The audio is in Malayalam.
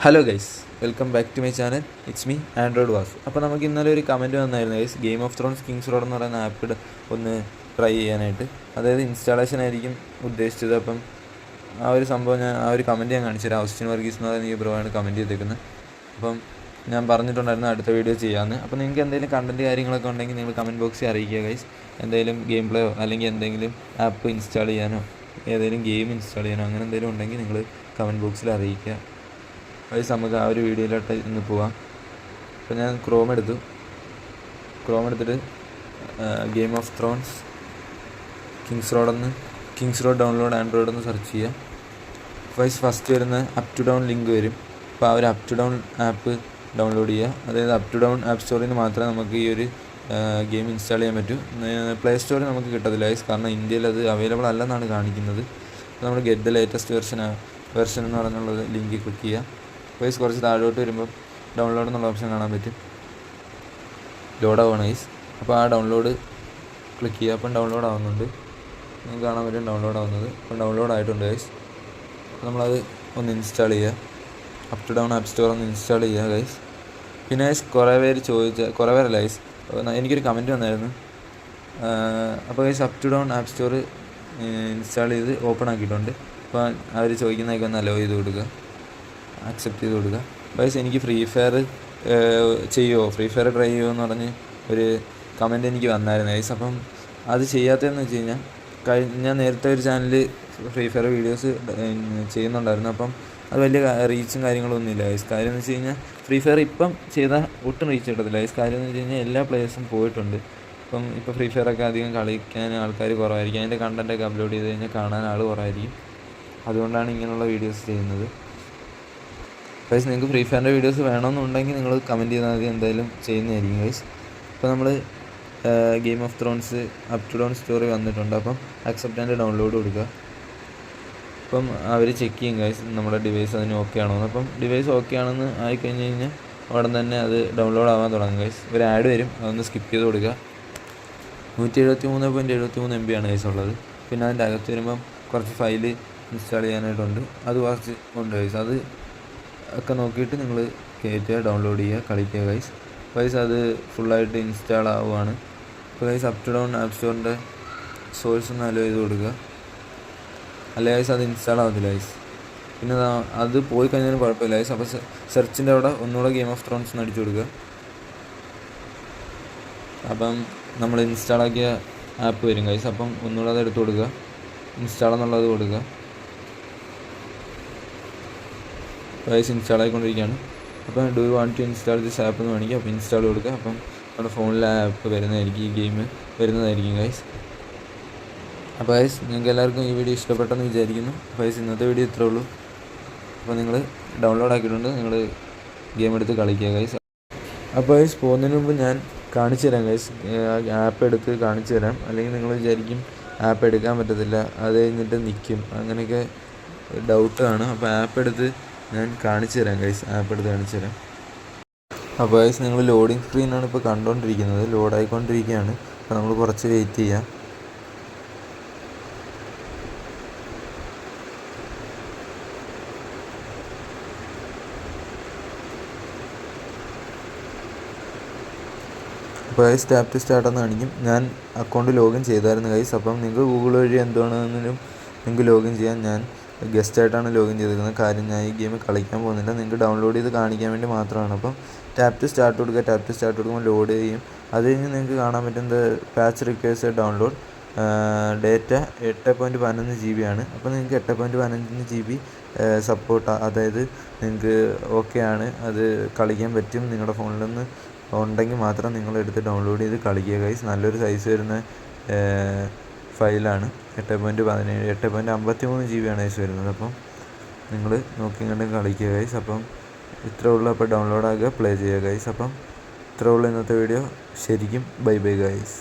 Hello guys, welcome back to my channel. It's me Android വാസ്. അപ്പോൾ നമുക്ക് ഇന്നലെ ഒരു കമൻറ്റ് വന്നായിരുന്നു guys, Game of Thrones Kings Road എന്ന് പറയുന്ന ആപ്പ് ഒന്ന് ട്രൈ ചെയ്യാനായിട്ട്. അതായത് ഇൻസ്റ്റാളേഷൻ ആയിരിക്കും ഉദ്ദേശിച്ചത്. അപ്പം ആ ഒരു സംഭവം ആ ഒരു കമൻറ്റ് ഞാൻ കാണിച്ചുതരാം. ഓസ്റ്റിൻ വർഗീസ് എന്ന് പറയുന്ന ഈ ബ്രോ ആണ് കമൻറ്റ് ചെയ്തേക്കുന്നത്. അപ്പം ഞാൻ പറഞ്ഞിട്ടുണ്ടായിരുന്നു അടുത്ത വീഡിയോ ചെയ്യാമെന്ന്. അപ്പോൾ നിങ്ങൾക്ക് എന്തെങ്കിലും കണ്ടൻറ്റ് കാര്യങ്ങളൊക്കെ ഉണ്ടെങ്കിൽ നിങ്ങൾ കമൻറ്റ് ബോക്സിൽ അറിയിക്കുക ഗൈസ്. എന്തെങ്കിലും ഗെയിം പ്ലേയോ അല്ലെങ്കിൽ എന്തെങ്കിലും ആപ്പ് ഇൻസ്റ്റാൾ ചെയ്യാനോ ഏതെങ്കിലും ഗെയിം ഇൻസ്റ്റാൾ ചെയ്യാനോ അങ്ങനെ എന്തെങ്കിലും ഉണ്ടെങ്കിൽ നിങ്ങൾ കമൻറ്റ് ബോക്സിൽ അറിയിക്കുക ഗൈസ്. നമുക്ക് ആ ഒരു വീഡിയോയിലോട്ട് ഇന്ന് പോവാം. അപ്പോൾ ഞാൻ ക്രോം എടുത്തിട്ട് Game of Thrones Kings Road download Android എന്ന് സെർച്ച് ചെയ്യുക. ഗൈസ് ഫസ്റ്റ് വരുന്ന അപ് ടു ഡൗൺ ലിങ്ക് വരും. അപ്പോൾ ആ ഒരു Uptodown app download ചെയ്യുക. അതായത് അപ് ടു ഡൗൺ ആപ്പ് സ്റ്റോറിൽ നിന്ന് മാത്രമേ നമുക്ക് ഈ ഒരു ഗെയിം ഇൻസ്റ്റാൾ ചെയ്യാൻ പറ്റൂ. പ്ലേ സ്റ്റോറിൽ നമുക്ക് കിട്ടത്തില്ല ഗൈസ്, കാരണം ഇന്ത്യയിൽ അത് അവൈലബിൾ അല്ലെന്നാണ് കാണിക്കുന്നത്. നമ്മൾ ഗെറ്റ് ദ ലേറ്റസ്റ്റ് വെർഷൻ എന്ന് പറഞ്ഞുള്ളത് ലിങ്ക് ക്ലിക്ക് ചെയ്യുക. ഗൈസ് കുറച്ച് താഴോട്ട് വരുമ്പോൾ ഡൗൺലോഡ് എന്നുള്ള ഓപ്ഷൻ കാണാൻ പറ്റും. ലോഡ് ആവുകയാണ് ഗൈസ്. അപ്പോൾ ആ ഡൗൺലോഡ് ക്ലിക്ക് ചെയ്യുക. അപ്പം ഡൗൺലോഡ് ആവുന്നുണ്ട്, നിങ്ങൾക്ക് കാണാൻ പറ്റും ഡൗൺലോഡ് ആവുന്നത്. അപ്പം ഡൗൺലോഡ് ആയിട്ടുണ്ട് ഗൈസ്. അപ്പോൾ നമ്മളത് ഒന്ന് ഇൻസ്റ്റാൾ ചെയ്യുക. Uptodown app store ഒന്ന് ഇൻസ്റ്റാൾ ചെയ്യുക ഗൈസ്. പിന്നെ ഗൈസ് കുറേ പേരല്ല ഗൈസ്, എനിക്കൊരു കമൻറ്റ് വന്നായിരുന്നു. അപ്പോൾ guys Uptodown app store install ചെയ്ത് ഓപ്പൺ ആക്കിയിട്ടുണ്ട്. അപ്പോൾ അവർ ചോദിക്കുന്നതൊക്കെ ഒന്ന് അലോ ചെയ്ത് കൊടുക്കുക, അക്സെപ്റ്റ് ചെയ്ത് കൊടുക്കുക. ഗൈസ് എനിക്ക് ഫ്രീ ഫയർ ട്രൈ ചെയ്യുമോ എന്ന് പറഞ്ഞ് ഒരു കമൻറ്റ് എനിക്ക് വന്നായിരുന്നു ഗൈസ്. അപ്പം അത് ചെയ്യാത്തതെന്ന് വെച്ച് കഴിഞ്ഞാൽ ഞാൻ നേരത്തെ ഒരു ചാനലിൽ ഫ്രീ ഫയർ വീഡിയോസ് ചെയ്യുന്നുണ്ടായിരുന്നു. അപ്പം അത് വലിയ റീച്ചും കാര്യങ്ങളൊന്നും ഇല്ല ഗൈസ്. കാര്യം എന്ന് വെച്ച് കഴിഞ്ഞാൽ ഫ്രീ ഫയർ ഇപ്പം ചെയ്താൽ ഒട്ടും റീച്ച് കിട്ടത്തില്ല ഗൈസ്. കാര്യം എന്ന് വെച്ച് കഴിഞ്ഞാൽ എല്ലാ പ്ലേയേഴ്സും പോയിട്ടുണ്ട്. ഇപ്പോൾ ഫ്രീ ഫയറൊക്കെ അധികം കളിക്കാൻ ആൾക്കാർ കുറവായിരിക്കും. അതിൻ്റെ കണ്ടൻറ്റൊക്കെ അപ്ലോഡ് ചെയ്ത് കഴിഞ്ഞാൽ കാണാൻ ആൾ കുറവായിരിക്കും. അതുകൊണ്ടാണ് ഇങ്ങനെയുള്ള വീഡിയോസ് ചെയ്യുന്നത്. ഗൈസ് നിങ്ങൾക്ക് ഫ്രീ ഫയറിൻ്റെ വീഡിയോസ് വേണമെന്നുണ്ടെങ്കിൽ നിങ്ങൾ കമൻറ്റ് ചെയ്താൽ മതി, എന്തായാലും ചെയ്യുന്നതായിരിക്കും ഗൈസ്. അപ്പോൾ നമ്മൾ Game of Thrones Uptodown story വന്നിട്ടുണ്ട്. അപ്പം അക്സെപ്റ്റ് ആൻഡ് ഡൗൺലോഡ് കൊടുക്കുക. അപ്പം അവർ ചെക്ക് ചെയ്യും ഗൈസ് നമ്മുടെ ഡിവൈസ് അതിന് ഓക്കെ ആണോ എന്ന്. അപ്പം ഡിവൈസ് ഓക്കെ ആണെന്ന് ആയിക്കഴിഞ്ഞ് കഴിഞ്ഞാൽ ഉടൻ തന്നെ അത് ഡൗൺലോഡ് ആവാൻ തുടങ്ങും ഗൈസ്. ഒരു ആഡ് വരും, അതൊന്ന് സ്കിപ്പ് ചെയ്ത് കൊടുക്കുക. 173.73 MB ആണ് ഗൈസ് ഉള്ളത്. പിന്നെ അതിൻ്റെ അകത്ത് വരുമ്പം കുറച്ച് ഫയൽ ഇൻസ്റ്റാൾ ചെയ്യാനായിട്ടുണ്ട്, അത് കുറച്ച് ഉണ്ട് ഗൈസ്. അത് ഒക്കെ നോക്കിയിട്ട് നിങ്ങൾ കയറ്റുക, ഡൗൺലോഡ് ചെയ്യുക, കളിക്കുക ഗൈസ്. അത് ഫുള്ളായിട്ട് ഇൻസ്റ്റാൾ ആവുകയാണ്. അപ്പോൾ guys Uptodown app സ്റ്റോറിൻ്റെ സോഴ്സ് ഒന്ന് അലോ ചെയ്ത് കൊടുക്കുക. അല്ല ഗൈസ് അത് ഇൻസ്റ്റാൾ ആവത്തില്ല ഗൈസ്. പിന്നെ അത് പോയി കഴിഞ്ഞാലും കുഴപ്പമില്ല ഗൈസ്. അപ്പോൾ സെർച്ചിൻ്റെ അവിടെ ഒന്നുകൂടെ ഗെയിം ഓഫ് ത്രോൺസ് എന്ന് അടിച്ചു കൊടുക്കുക. അപ്പം നമ്മൾ ഇൻസ്റ്റാളാക്കിയ ആപ്പ് വരും ഗൈസ്. അപ്പം ഒന്നുകൂടെ അത് എടുത്ത് കൊടുക്കുക, ഇൻസ്റ്റാൾ എന്നുള്ളത് കൊടുക്കുക. ഗൈസ് ഇൻസ്റ്റാൾ ആയിക്കൊണ്ടിരിക്കുകയാണ്. അപ്പം do you want to install this app എന്ന് വേണമെങ്കിൽ അപ്പോൾ ഇൻസ്റ്റാൾ കൊടുക്കുക. അപ്പം നമ്മുടെ ഫോണിൽ ആ ആപ്പ് വരുന്നതായിരിക്കും, ഈ ഗെയിം വരുന്നതായിരിക്കും ഗൈസ്. അപ്പോൾ ഗൈസ് നിങ്ങൾക്ക് എല്ലാവർക്കും ഈ വീഡിയോ ഇഷ്ടപ്പെട്ടെന്ന് വിചാരിക്കുന്നു. അപ്പോൾ ഗൈസ് ഇന്നത്തെ വീഡിയോ ഇത്രേ ഉള്ളൂ. അപ്പോൾ നിങ്ങൾ ഡൗൺലോഡ് ആക്കിയിട്ടുണ്ട്, നിങ്ങൾ ഗെയിം എടുത്ത് കളിക്കുക ഗൈസ്. അപ്പോൾ ഗൈസ് പോകുന്നതിന് മുമ്പ് ഞാൻ കാണിച്ചു തരാം ഗൈസ്, ആപ്പ് എടുത്ത് കാണിച്ചു തരാം. അല്ലെങ്കിൽ നിങ്ങൾ വിചാരിക്കും ആപ്പ് എടുക്കാൻ പറ്റത്തില്ല, അത് കഴിഞ്ഞിട്ട് നിൽക്കും, അങ്ങനെയൊക്കെ ഡൗട്ടാണ്. അപ്പോൾ ആപ്പ് എടുത്ത് ഞാൻ കാണിച്ചു തരാം ഗൈസ്, ആപ്പ് എടുത്ത് കാണിച്ചു തരാം. അപ്പോൾ ഗൈസ് നിങ്ങൾ ലോഡിങ് സ്ക്രീനാണ് ഇപ്പോൾ കണ്ടുകൊണ്ടിരിക്കുന്നത്, ലോഡായിക്കൊണ്ടിരിക്കുകയാണ്. അപ്പോൾ നമ്മൾ കുറച്ച് വെയിറ്റ് ചെയ്യാം. അപ്പോൾ ഗൈസ് ടാപ്പ് ടു സ്റ്റാർട്ട് എന്ന് കാണിക്കും. ഞാൻ അക്കൗണ്ട് ലോഗിൻ ചെയ്തായിരുന്നു ഗൈസ്. അപ്പം നിങ്ങൾക്ക് ഗൂഗിൾ വഴി എന്തുവാണെങ്കിലും നിങ്ങൾക്ക് ലോഗിൻ ചെയ്യാൻ. ഞാൻ ഗസ്റ്റായിട്ടാണ് ലോഗിൻ ചെയ്തിരിക്കുന്നത്. കാര്യം ഞാൻ ഈ ഗെയിം കളിക്കാൻ പോകുന്നില്ല, നിങ്ങൾക്ക് ഡൗൺലോഡ് ചെയ്ത് കാണിക്കാൻ വേണ്ടി മാത്രമാണ്. അപ്പം ടാപ്പ് ടു സ്റ്റാർട്ട് കൊടുക്കുക. ടാപ്പ് ടു സ്റ്റാർട്ട് കൊടുക്കുമ്പോൾ ലോഡ് ചെയ്യും. അത് കഴിഞ്ഞ് നിങ്ങൾക്ക് കാണാൻ പറ്റുന്നത് patch requires download data 8.15 GB ആണ്. അപ്പോൾ നിങ്ങൾക്ക് 8.15 GB സപ്പോർട്ട്, അതായത് നിങ്ങൾക്ക് ഓക്കെ ആണ്, അത് കളിക്കാൻ പറ്റും. നിങ്ങളുടെ ഫോണിൽ നിന്ന് ഉണ്ടെങ്കിൽ മാത്രം നിങ്ങൾ എടുത്ത് ഡൗൺലോഡ് ചെയ്ത് കളിക്കുക ഗൈസ്. നല്ലൊരു സൈസ് വരുന്ന ഫയലാണ്. 8.53 GB ആണ് ഗൈസ് വരുന്നത്. അപ്പം നിങ്ങൾ നോക്കി കണ്ട് കളിക്കുക ഗൈസ്. അപ്പം ഇത്രേ ഉള്ളൂ. അപ്പോൾ ഡൗൺലോഡ് ആകുക, പ്ലേ ചെയ്യുക ഗൈസ്. അപ്പം ഇത്രേ ഉള്ളൂ ഇന്നത്തെ വീഡിയോ. ശരിക്കും ബൈ ബൈ ഗൈസ്.